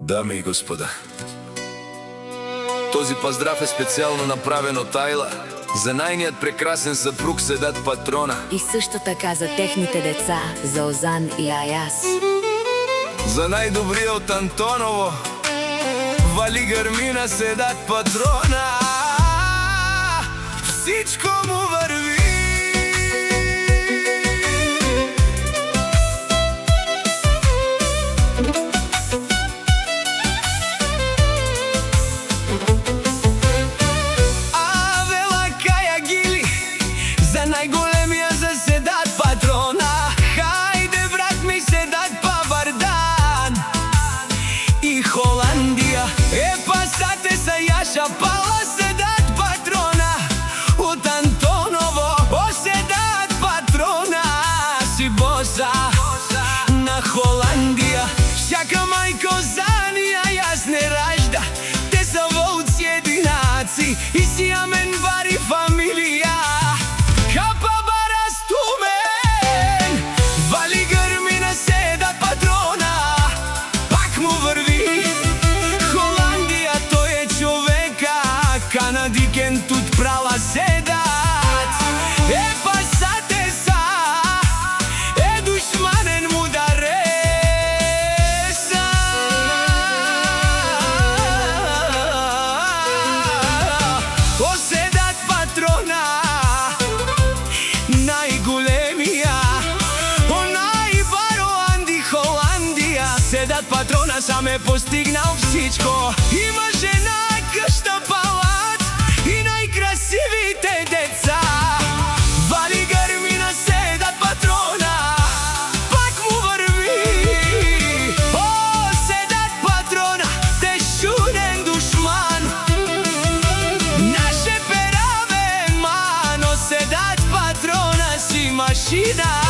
Дами и господа, този поздрав е специјално направен од Ајла за најниот прекрасен сапруг Седат Патрона. И също така за техните деца, за Озан и Аяс. За најдобриот Антоново, Вали Гърмина Седат Патрона. Всичко му върви. Најголемија за Седат Патрона. Хајде брат ми Седат Павардан. И Холандија е пасате са Јаша пала Седат Патрона. Од Антоново о Седат Патрона. Си боса на Холандија. Всяка мајка Озанија јас не ражда. Те са волци единаци и си амен бари фамилија. Канадикен тут прала Седат. Е пасате са, е душманен му да реса. О Седат Патрона, најголемија, о најбаро Анди Холандија. Седат Патрона сам е постигнал всичко. Има жена къща палат и најкрасивите деца. Вали Гърмина Седат Патрона, пак му върви. О, Седат Патрона, те шуден душман. Наше пераве мано, Седат Патрона си машина.